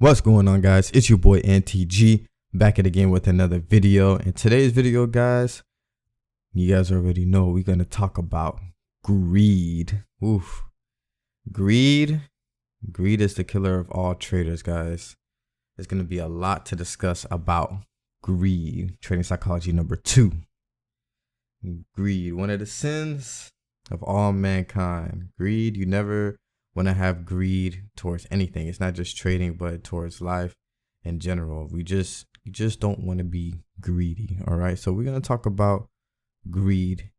What's going on, guys? It's your boy NTG back at again with another video. In today's video, guys, you guys already know we're going to talk about greed. Oof. Greed is the killer of all traders, guys. There's going to be a lot to discuss about greed. Trading psychology number 2. Greed, one of the sins of all mankind. Greed, you never want to have greed towards anything. It's not just trading, but towards life in general. You just don't want to be greedy. All right. So we're going to talk about greed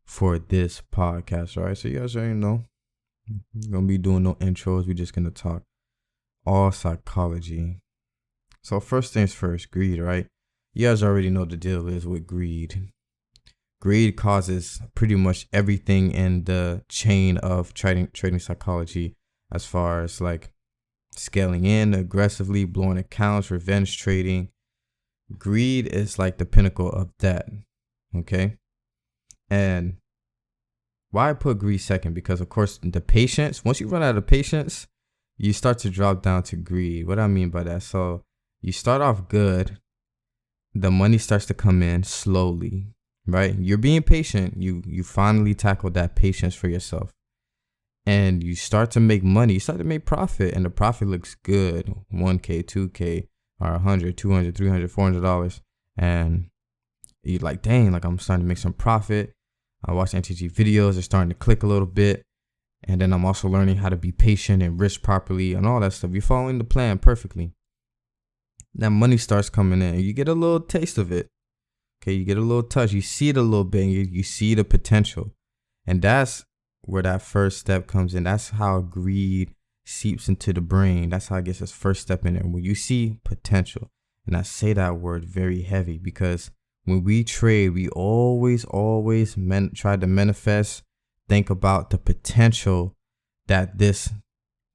for this podcast. All right. So you guys already know we're going to be doing no intros. We're just going to talk all psychology. So first things first, greed, right? You guys already know the deal is with greed. Greed causes pretty much everything in the chain of trading psychology, as far as like scaling in aggressively, blowing accounts, revenge trading. Greed is like the pinnacle of that. Okay. And why I put greed second? Because of course the patience, once you run out of patience, you start to drop down to greed. What I mean by that? So you start off good. The money starts to come in slowly. Right? You're being patient. You finally tackle that patience for yourself. And you start to make money. You start to make profit. And the profit looks good. 1K, 2K, or 100, 200, 300, $400. And you're like, dang, like I'm starting to make some profit. I watch NTG videos. They're starting to click a little bit. And then I'm also learning how to be patient and risk properly and all that stuff. You're following the plan perfectly. That money starts coming in. You get a little taste of it. Okay, you get a little touch, you see it a little bit, and you see the potential. And that's where that first step comes in. That's how greed seeps into the brain. That's how it gets its first step in there. When you see potential, and I say that word very heavy because when we trade, we always try to manifest, think about the potential that this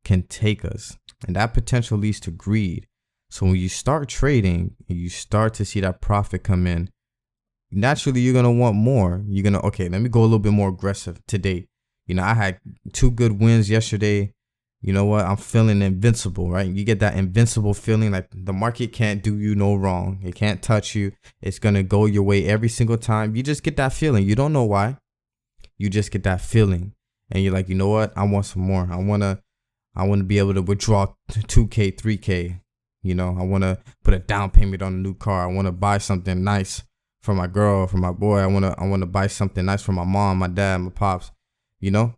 can take us. And that potential leads to greed. So when you start trading and you start to see that profit come in, naturally, you're going to want more. You're going to, okay, let me go a little bit more aggressive today. You know, I had 2 good wins yesterday. You know what? I'm feeling invincible, right? You get that invincible feeling like the market can't do you no wrong. It can't touch you. It's going to go your way every single time. You just get that feeling. You don't know why. You just get that feeling. And you're like, you know what? I want some more. I want to be able to withdraw 2K, 3K. You know, I want to put a down payment on a new car. I want to buy something nice for my girl, for my boy. I want to buy something nice for my mom, my dad, my pops. You know,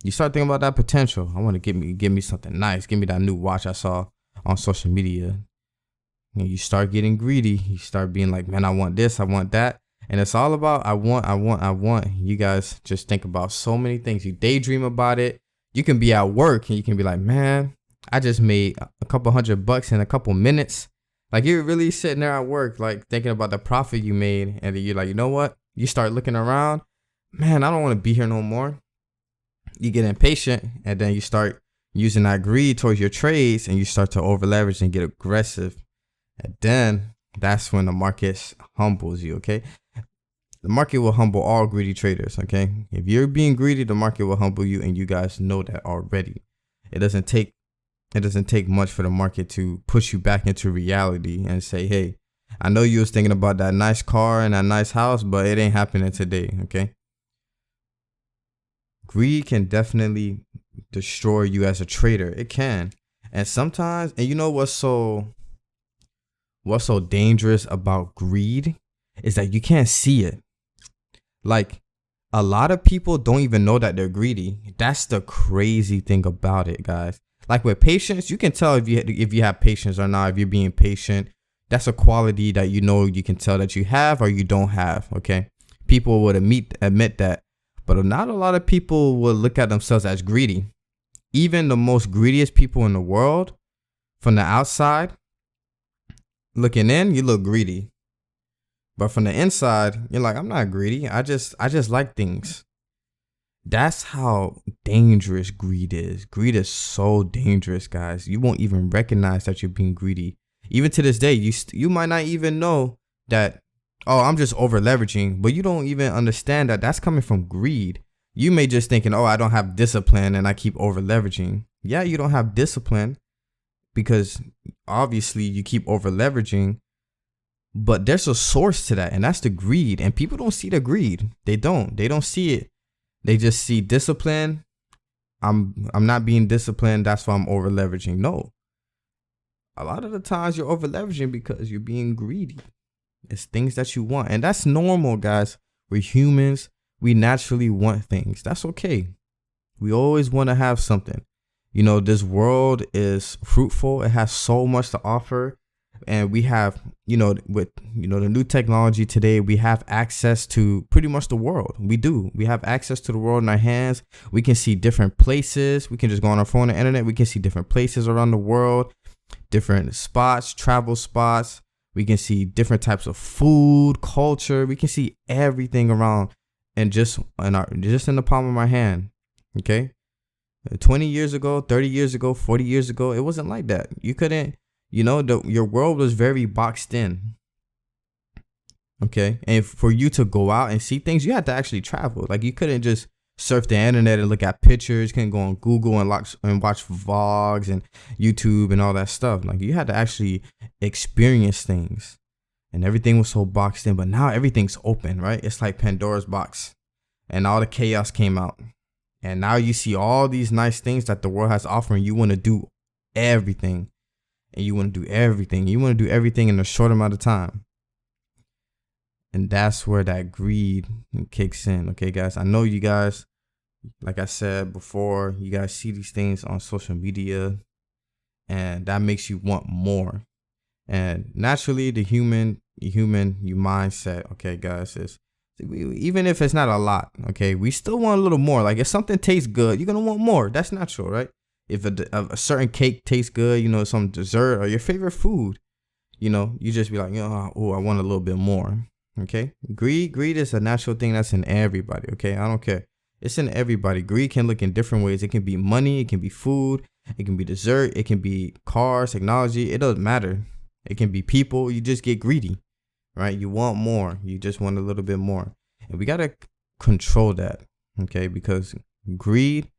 you start thinking about that potential. I want to give me something nice. Give me that new watch I saw on social media. And you start getting greedy. You start being like, man, I want this, I want that. And it's all about I want. You guys just think about so many things. You daydream about it. You can be at work and you can be like, man, I just made a couple $100 in a couple minutes. Like you're really sitting there at work, like thinking about the profit you made. And then you're like, you know what? You start looking around. Man, I don't want to be here no more. You get impatient and then you start using that greed towards your trades and you start to over leverage and get aggressive. And then that's when the market humbles you. Okay. The market will humble all greedy traders. Okay. If you're being greedy, the market will humble you. And you guys know that already. It doesn't take much for the market to push you back into reality and say, hey, I know you was thinking about that nice car and that nice house, but it ain't happening today. Okay. Greed can definitely destroy you as a trader. It can. And sometimes, and you know what's so dangerous about greed is that you can't see it. Like a lot of people don't even know that they're greedy. That's the crazy thing about it, guys. Like with patience, you can tell if you have patience or not. If you're being patient, that's a quality that you know you can tell that you have or you don't have. Okay, people would admit that, but not a lot of people will look at themselves as greedy. Even the most greediest people in the world, from the outside looking in, you look greedy, but from the inside, you're like, I'm not greedy. I just like things. That's how dangerous greed is. Greed is so dangerous, guys. You won't even recognize that you're being greedy. Even to this day, you might not even know that, oh, I'm just over leveraging, but you don't even understand that that's coming from greed. You may just thinking, oh, I don't have discipline and I keep over leveraging. Yeah, you don't have discipline, because obviously you keep over leveraging, but there's a source to that, and that's the greed. And people don't see the greed. They don't see it. They just see discipline. I'm not being disciplined, that's why I'm over leveraging. No. A lot of the times you're over leveraging because you're being greedy. It's things that you want. And that's normal, guys. We're humans. We naturally want things. That's okay. We always want to have something. You know, this world is fruitful. It has so much to offer. And we have, with, the new technology today, we have access to pretty much the world. We do. We have access to the world in our hands. We can see different places. We can just go on our phone and internet. We can see different places around the world, different spots, travel spots. We can see different types of food, culture. We can see everything around and just in the palm of our hand. Okay. 20 years ago, 30 years ago, 40 years ago, it wasn't like that. You couldn't, your world was very boxed in. Okay. And for you to go out and see things, you had to actually travel. Like, you couldn't just surf the internet and look at pictures. You couldn't go on Google and watch vlogs and YouTube and all that stuff. Like, you had to actually experience things, and everything was so boxed in. But now everything's open, right? It's like Pandora's box, and all the chaos came out. And now you see all these nice things that the world has offering. You want to do everything. And you want to do everything. You want to do everything in a short amount of time. And that's where that greed kicks in. Okay, guys. I know you guys, like I said before, you guys see these things on social media, and that makes you want more. And naturally, the human mindset, okay, guys, is even if it's not a lot, okay, we still want a little more. Like, if something tastes good, you're going to want more. That's natural, right? If a certain cake tastes good, some dessert or your favorite food, you just be like, oh, I want a little bit more. Okay. Greed is a natural thing that's in everybody. Okay. I don't care. It's in everybody. Greed can look in different ways. It can be money. It can be food. It can be dessert. It can be cars, technology. It doesn't matter. It can be people. You just get greedy, right? You want more. You just want a little bit more. And we got to control that. Okay. Because greed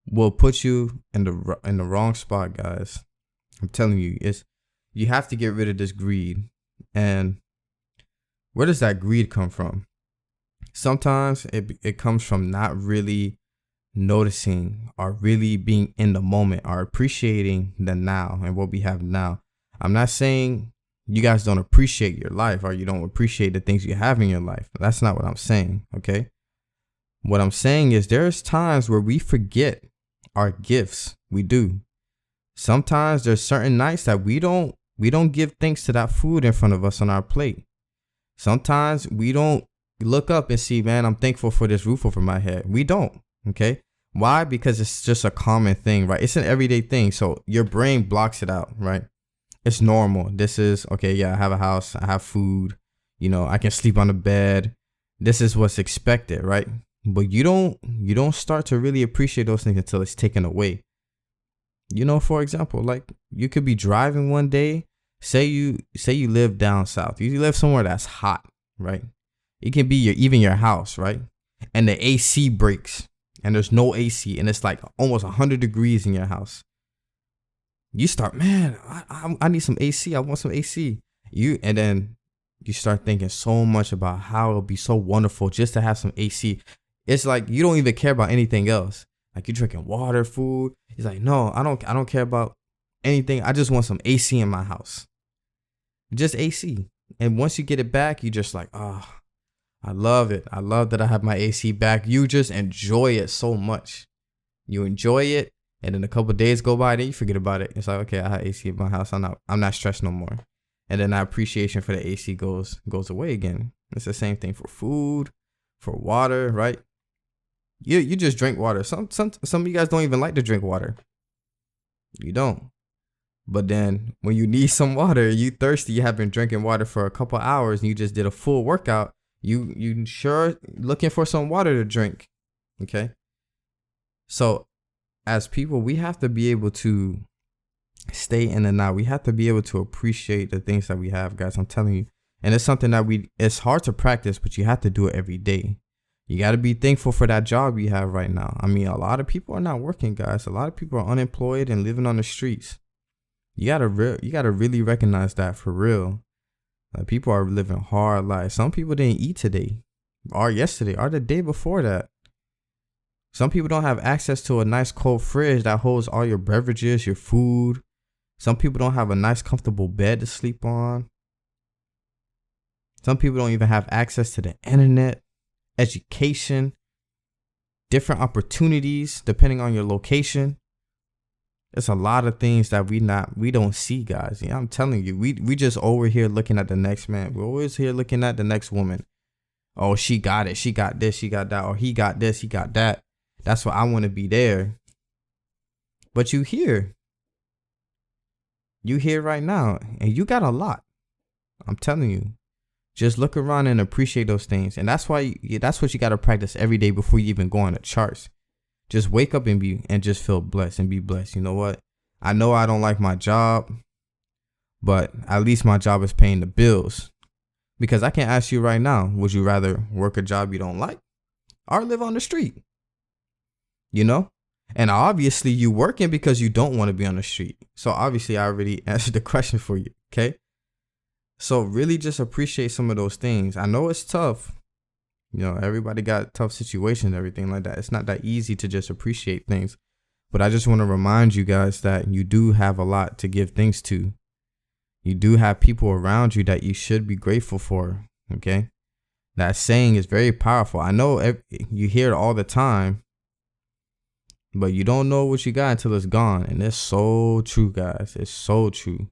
will put you in the wrong spot, guys. I'm telling you, you have to get rid of this greed. And where does that greed come from? Sometimes it comes from not really noticing or really being in the moment or appreciating the now and what we have now. I'm not saying you guys don't appreciate your life or you don't appreciate the things you have in your life. That's not what I'm saying, okay? What I'm saying is there's times where we forget our gifts. We do. Sometimes there's certain nights that we don't give thanks to that food in front of us on our plate. Sometimes we don't look up and see, man, I'm thankful for this roof over my head. We don't. Okay. Why? Because it's just a common thing, right? It's an everyday thing. So your brain blocks it out, right? It's normal. This is okay. Yeah, I have a house. I have food. I can sleep on the bed. This is what's expected, right? But you don't start to really appreciate those things until it's taken away. For example, like, you could be driving one day. Say you live down south. You live somewhere that's hot, right? It can be even your house, right? And the AC breaks and there's no AC and it's like almost 100 degrees in your house. You start, man, I need some AC. I want some AC. And then you start thinking so much about how it would be so wonderful just to have some AC. It's like you don't even care about anything else. Like, you're drinking water, food. It's like, no, I don't care about anything. I just want some AC in my house. Just AC. And once you get it back, you just like, oh, I love it. I love that I have my AC back. You just enjoy it so much. You enjoy it. And then a couple of days go by, then you forget about it. It's like, okay, I have AC in my house. I'm not stressed no more. And then that appreciation for the AC goes away again. It's the same thing for food, for water, right? You just drink water. Some of you guys don't even like to drink water. You don't. But then when you need some water, you thirsty, you have been drinking water for a couple hours and you just did a full workout, you sure looking for some water to drink. Okay. So as people, we have to be able to stay in the now. We have to be able to appreciate the things that we have, guys. I'm telling you. And it's something that it's hard to practice, but you have to do it every day. You got to be thankful for that job you have right now. I mean, a lot of people are not working, guys. A lot of people are unemployed and living on the streets. You gotta really recognize that for real. Like, people are living hard lives. Some people didn't eat today, or yesterday, or the day before that. Some people don't have access to a nice cold fridge that holds all your beverages, your food. Some people don't have a nice comfortable bed to sleep on. Some people don't even have access to the internet, education, different opportunities depending on your location. It's a lot of things that we don't see, guys. Yeah, I'm telling you, we just over here looking at the next man. We're always here looking at the next woman. Oh, she got it. She got this. She got that. Or he got this. He got that. That's why I want to be there. But you here right now, and you got a lot. I'm telling you, just look around and appreciate those things. And that's why that's what you got to practice every day before you even go on the charts. Just wake up and just feel blessed and be blessed. You know what? I know I don't like my job, but at least my job is paying the bills. Because I can ask you right now, would you rather work a job you don't like or live on the street? You know? And obviously you working because you don't want to be on the street. So obviously I already answered the question for you. Okay. So really just appreciate some of those things. I know it's tough. You know, everybody got tough situations, everything like that. It's not that easy to just appreciate things. But I just want to remind you guys that you do have a lot to give thanks to. You do have people around you that you should be grateful for. Okay. That saying is very powerful. I know you hear it all the time, but you don't know what you got until it's gone. And it's so true, guys. It's so true.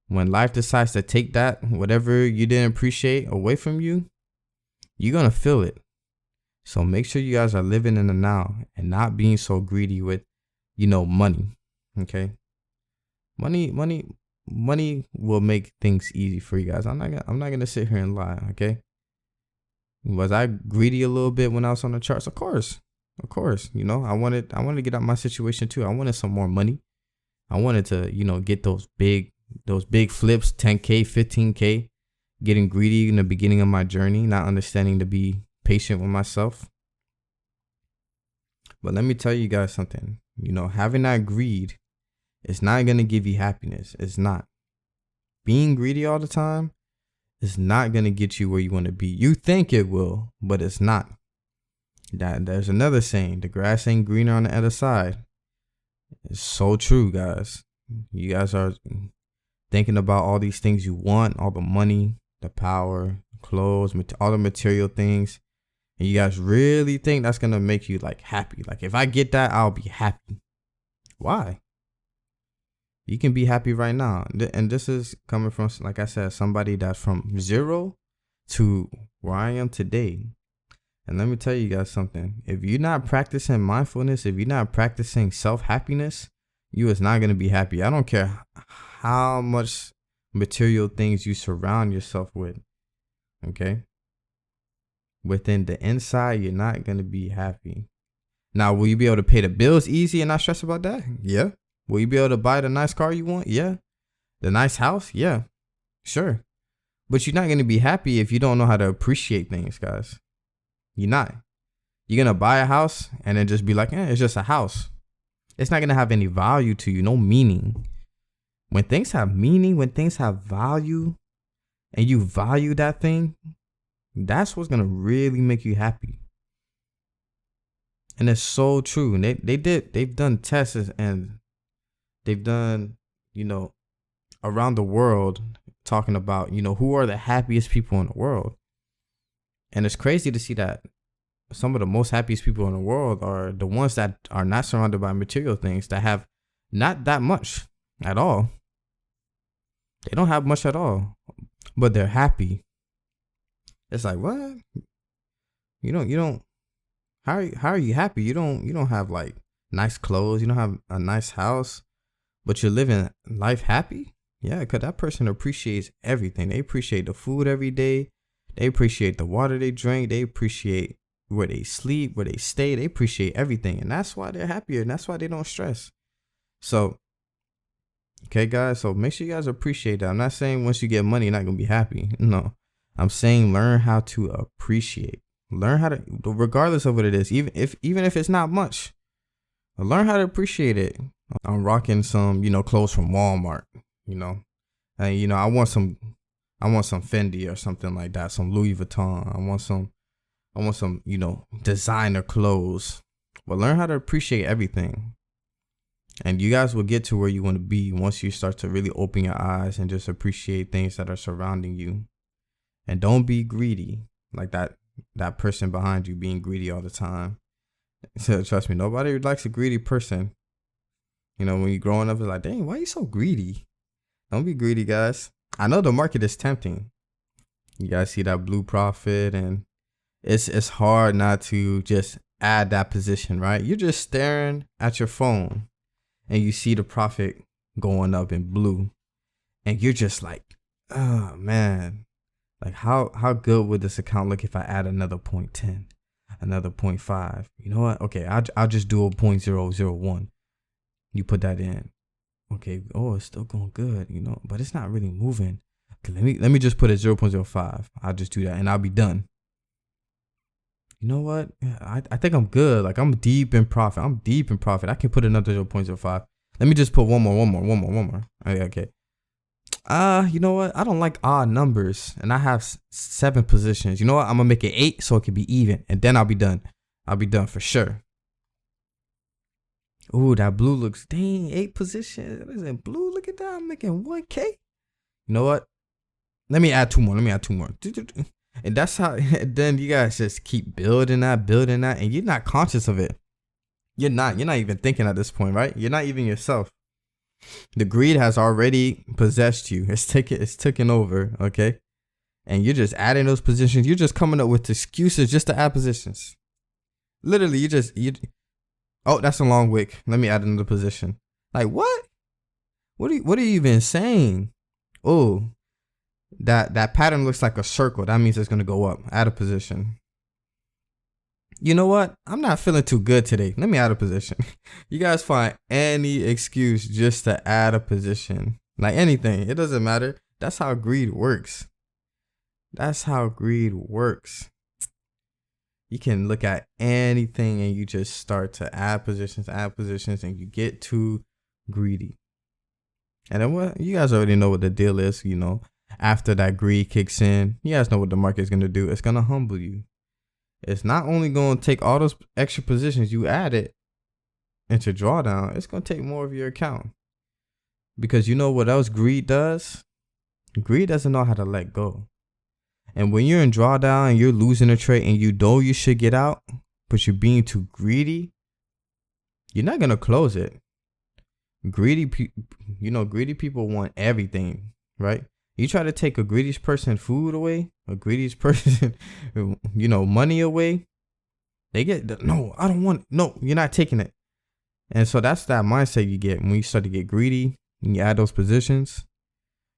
When life decides to take that, whatever you didn't appreciate away from you, you're going to feel it. So make sure you guys are living in the now and not being so greedy with, money. Okay. Money will make things easy for you guys. I'm not going to sit here and lie. Okay. Was I greedy a little bit when I was on the charts? Of course. I wanted to get out my situation too. I wanted some more money. I wanted to, get those big flips, 10K, 15K. Getting greedy in the beginning of my journey, not understanding to be patient with myself. But let me tell you guys something. Having that greed is not going to give you happiness. It's not. Being greedy all the time is not going to get you where you want to be. You think it will, but it's not. There's another saying, the grass ain't greener on the other side. It's so true, guys. You guys are thinking about all these things you want, all the money, the power, clothes, all the material things. And you guys really think that's going to make you happy. Like, if I get that, I'll be happy. Why? You can be happy right now. And this is coming from, like I said, somebody that's from zero to where I am today. And let me tell you guys something. If you're not practicing mindfulness, if you're not practicing self-happiness, you is not going to be happy. I don't care how much material things you surround yourself with. Okay. Within the inside, you're not going to be happy. Now, will you be able to pay the bills easy and not stress about that? Yeah. Will you be able to buy the nice car you want? Yeah. The nice house? Yeah. Sure. But you're not going to be happy if you don't know how to appreciate things, guys. You're not. You're going to buy a house and then just be like, it's just a house. It's not going to have any value to you. No meaning. When things have meaning, when things have value, and you value that thing, that's what's going to really make you happy. And it's so true. And they've done tests and they've done, around the world talking about, who are the happiest people in the world. And it's crazy to see that some of the most happiest people in the world are the ones that are not surrounded by material things, that have not that much at all. They don't have much at all, but they're happy. It's like, what? You don't. How are you happy? You don't have nice clothes. You don't have a nice house, but you're living life happy. Yeah, because that person appreciates everything. They appreciate the food every day. They appreciate the water they drink. They appreciate where they sleep, where they stay. They appreciate everything, and that's why they're happier. And that's why they don't stress. So. Okay, guys, so make sure you guys appreciate that. I'm not saying once you get money, you're not going to be happy. No, I'm saying learn how to appreciate. Learn how to, regardless of what it is, even if it's not much. Learn how to appreciate it. I'm rocking some, clothes from Walmart, and I want some Fendi or something like that, some Louis Vuitton. I want some, designer clothes. But learn how to appreciate everything. And you guys will get to where you want to be once you start to really open your eyes and just appreciate things that are surrounding you. And don't be greedy like that person behind you being greedy all the time. So trust me, nobody likes a greedy person. When you're growing up, it's like, dang, why are you so greedy? Don't be greedy, guys. I know the market is tempting. You guys see that blue profit, and it's hard not to just add that position, right? You're just staring at your phone and you see the profit going up in blue, and you're just like, oh man, like how good would this account look if I add another 0.10, another 0.5? You know what? Okay, I'll just do a 0.001. You put that in. Okay, oh, it's still going good, but it's not really moving. Okay, let me just put it 0.05. I'll just do that and I'll be done. You know what? Yeah, I think I'm good. Like, I'm deep in profit. I can put another 0.05. Let me just put one more. Okay. You know what? I don't like odd numbers, and I have 7 positions. You know what? I'm gonna make it 8 so it can be even, and then I'll be done. I'll be done for sure. Ooh, that blue looks, dang, 8 positions. What is it, blue? Look at that. I'm making 1K. You know what? Let me add 2 more. And that's how, then you guys just keep building that, and you're not conscious of it. You're not even thinking at this point, right? You're not even yourself. The greed has already possessed you. It's taken over, okay? And you're just adding those positions. You're just coming up with excuses just to add positions. Literally, oh, that's a long wick. Let me add another position. Like, what? What are you even saying? Oh, that pattern looks like a circle. That means it's going to go up. Add a position. You know what? I'm not feeling too good today. Let me add a position. You guys find any excuse just to add a position. Like anything. It doesn't matter. That's how greed works. You can look at anything and you just start to add positions, and you get too greedy. And then you guys already know what the deal is, After that greed kicks in, you guys know what the market is going to do. It's going to humble you. It's not only going to take all those extra positions you added into drawdown, it's going to take more of your account. Because you know what else greed does? Greed doesn't know how to let go. And when you're in drawdown and you're losing a trade and you know you should get out, but you're being too greedy, you're not going to close it. Greedy people want everything, right? You try to take a greedy person food away, a greedy person, money away. They get, no, I don't want, no, you're not taking it. And so that's that mindset you get when you start to get greedy and you add those positions.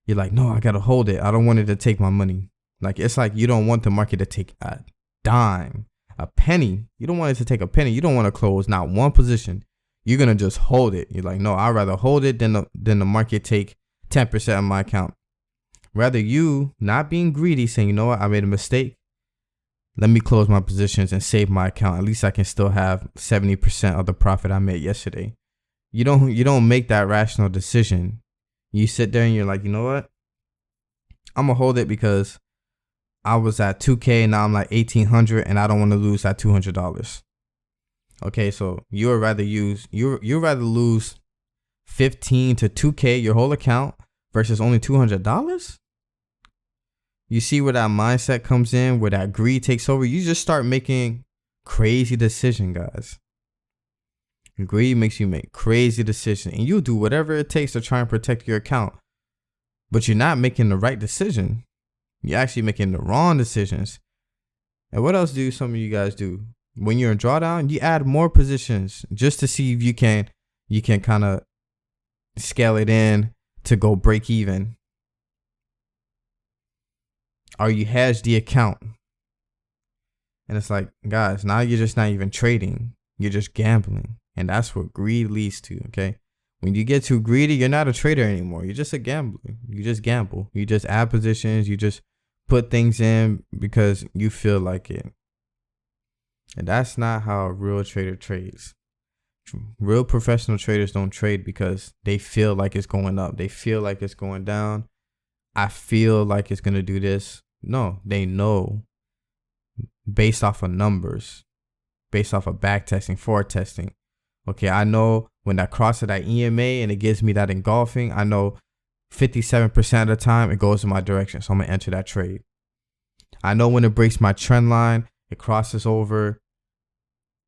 You're like, no, I got to hold it. I don't want it to take my money. Like, it's like you don't want the market to take a dime, a penny. You don't want it to take a penny. You don't want to close not one position. You're going to just hold it. You're like, no, I'd rather hold it than the market take 10% of my account. Rather you not being greedy, saying, you know what, I made a mistake. Let me close my positions and save my account. At least I can still have 70% of the profit I made yesterday. You don't make that rational decision. You sit there and you're like, you know what? I'm going to hold it because I was at 2K and now I'm like 1,800 and I don't want to lose that $200. Okay, so you'd rather lose 15 to 2K, your whole account, versus only $200? You see where that mindset comes in, where that greed takes over? You just start making crazy decisions, guys. And greed makes you make crazy decisions, and you'll do whatever it takes to try and protect your account. But you're not making the right decision. You're actually making the wrong decisions. And what else do some of you guys do? When you're in drawdown, you add more positions just to see if you can kind of scale it in to go break even. Or you hedge the account. And it's like, guys, now you're just not even trading. You're just gambling. And that's what greed leads to, okay? When you get too greedy, you're not a trader anymore. You're just a gambler. You just gamble. You just add positions. You just put things in because you feel like it. And that's not how a real trader trades. Real professional traders don't trade because they feel like it's going up. They feel like it's going down. I feel like it's going to do this. No, they know based off of numbers, based off of back testing, forward testing. Okay, I know when that crosses that EMA and it gives me that engulfing, I know 57% of the time it goes in my direction. So I'm going to enter that trade. I know when it breaks my trend line, it crosses over.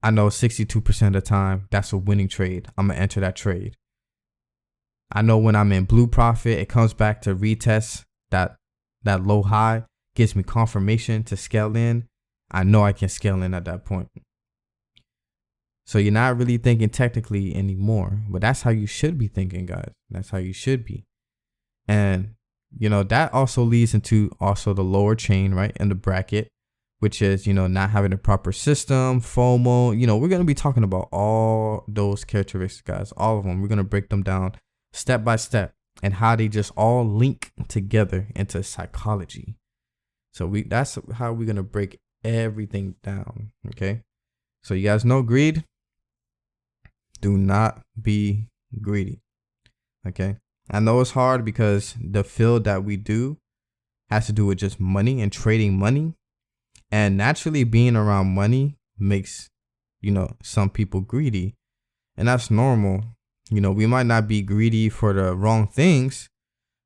I know 62% of the time that's a winning trade. I'm going to enter that trade. I know when I'm in blue profit, it comes back to retest that low high, gives me confirmation to scale in. I know I can scale in at that point. So you're not really thinking technically anymore, but that's how you should be thinking, guys. That's how you should be. And, you know, that also leads into also the lower chain, right? In the bracket, which is, you know, not having a proper system, FOMO. You know, we're going to be talking about all those characteristics, guys, all of them. We're going to break them down step by step and how they just all link together into psychology. So that's how we're going to break everything down. Okay. So you guys know greed. Do not be greedy. Okay. I know it's hard because the field that we do has to do with just money and trading money. And naturally being around money makes, you know, some people greedy. And that's normal. You know, we might not be greedy for the wrong things.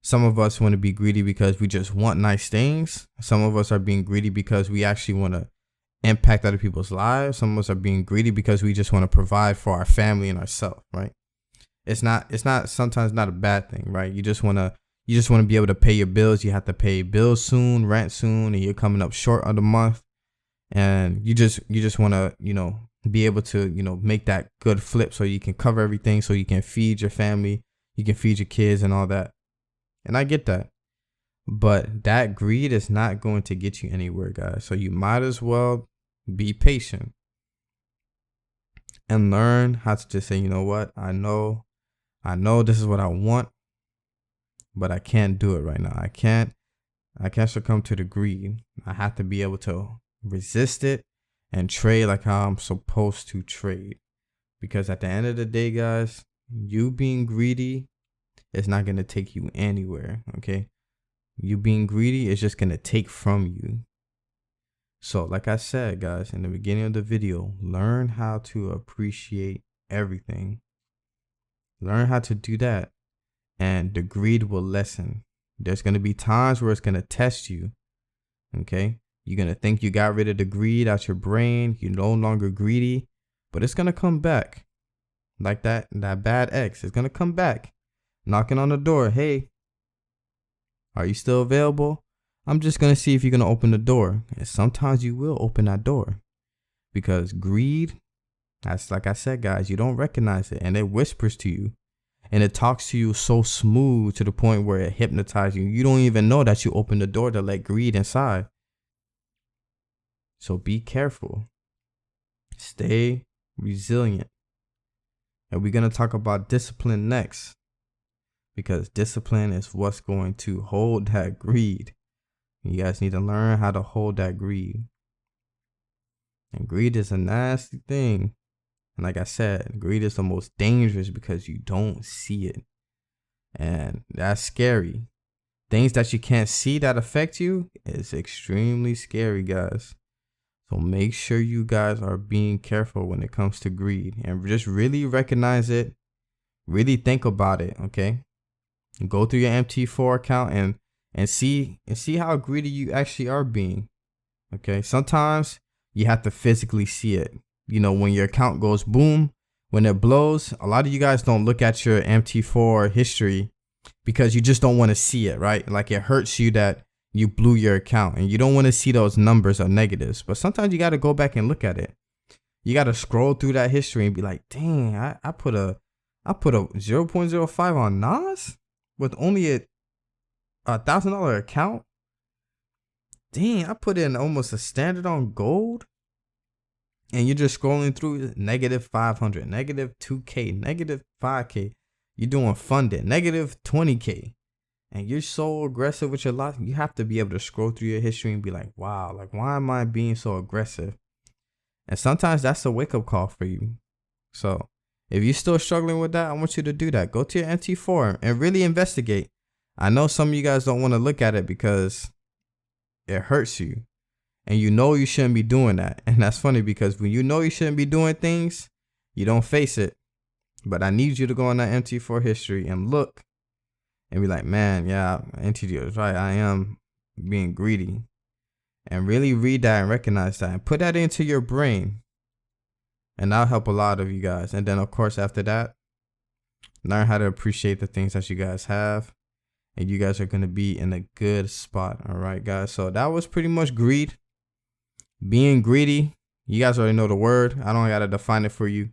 Some of us want to be greedy because we just want nice things. Some of us are being greedy because we actually want to impact other people's lives. Some of us are being greedy because we just want to provide for our family and ourselves, right? It's not sometimes not a bad thing, right? You just want to be able to pay your bills. You have to pay bills soon, rent soon, and you're coming up short of the month. And you just want to, you know, be able to, you know, make that good flip so you can cover everything, so you can feed your family, you can feed your kids and all that. And I get that. But that greed is not going to get you anywhere, guys. So you might as well be patient and learn how to just say, you know what? I know this is what I want, but I can't do it right now. I can't succumb to the greed. I have to be able to resist it and trade like how I'm supposed to trade. Because at the end of the day, guys, you being greedy is not going to take you anywhere, okay? You being greedy is just going to take from you. So like I said, guys, in the beginning of the video, learn how to appreciate everything. Learn how to do that, and the greed will lessen. There's going to be times where it's going to test you, okay? You're going to think you got rid of the greed out your brain. You're no longer greedy, but it's going to come back like that bad ex. It's going to come back knocking on the door. Hey, are you still available? I'm just going to see if you're going to open the door. And sometimes you will open that door because greed, that's like I said, guys, you don't recognize it, and it whispers to you and it talks to you so smooth to the point where it hypnotizes you. You don't even know that you opened the door to let greed inside. So be careful. Stay resilient. And we're going to talk about discipline next, because discipline is what's going to hold that greed. You guys need to learn how to hold that greed. And greed is a nasty thing. And like I said, greed is the most dangerous because you don't see it. And that's scary. Things that you can't see that affect you is extremely scary, guys. So make sure you guys are being careful when it comes to greed, and just really recognize it. Really think about it, okay? Go through your MT4 account and see how greedy you actually are being. Okay? Sometimes you have to physically see it. You know, when your account goes boom, when it blows, a lot of you guys don't look at your MT4 history because you just don't want to see it, right? Like it hurts you that you blew your account and you don't want to see those numbers or negatives. But sometimes you got to go back and look at it. You got to scroll through that history and be like, dang, I put a 0.05 on Nas with only a $1,000 account. Dang, I put in almost a standard on gold. And you're just scrolling through negative 500, negative 2K, negative 5K. You're doing funded, negative 20K. And you're so aggressive with your life. You have to be able to scroll through your history and be like, wow, like, why am I being so aggressive? And sometimes that's a wake up call for you. So If you're still struggling with that, I want you to do that. Go to your MT4 and really investigate. I know some of you guys don't want to look at it because it hurts you. And you know you shouldn't be doing that. And that's funny because when you know you shouldn't be doing things, you don't face it. But I need you to go on that MT4 history and look and be like, man, yeah, NTG was right. I am being greedy. And really read that and recognize that and put that into your brain. And that'll help a lot of you guys. And then, of course, after that, learn how to appreciate the things that you guys have. And you guys are going to be in a good spot. All right, guys. So that was pretty much greed. Being greedy. You guys already know the word. I don't got to define it for you.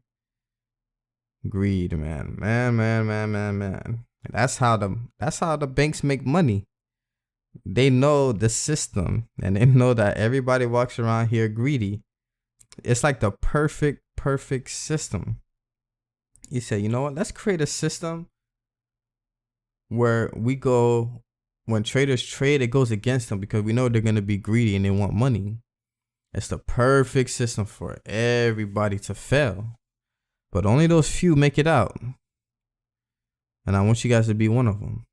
Greed, man. Man. That's how the banks make money. They know the system. And they know that everybody walks around here greedy. It's like the perfect system. You say, you know what? Let's create a system where we go, when traders trade, it goes against them because we know they're going to be greedy and they want money. It's the perfect system for everybody to fail. But only those few make it out. And I want you guys to be one of them.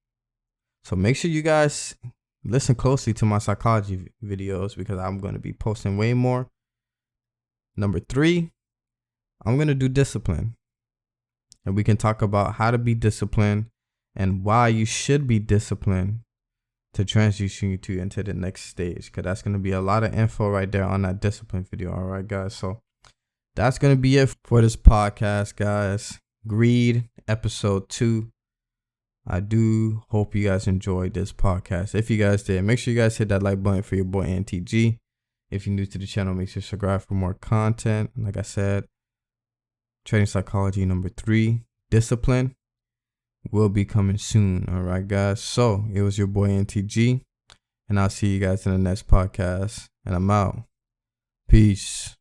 So make sure you guys listen closely to my psychology videos because I'm going to be posting way more. Number 3, I'm going to do discipline. And we can talk about how to be disciplined and why you should be disciplined to transition you to into the next stage. Because that's going to be a lot of info right there on that discipline video. All right, guys. So that's going to be it for this podcast, guys. Greed, episode 2. I do hope you guys enjoyed this podcast. If you guys did, make sure you guys hit that like button for your boy NTG. If you're new to the channel, make sure to subscribe for more content. Like I said, trading psychology number 3, discipline, will be coming soon. All right, guys. So it was your boy NTG, and I'll see you guys in the next podcast. And I'm out. Peace.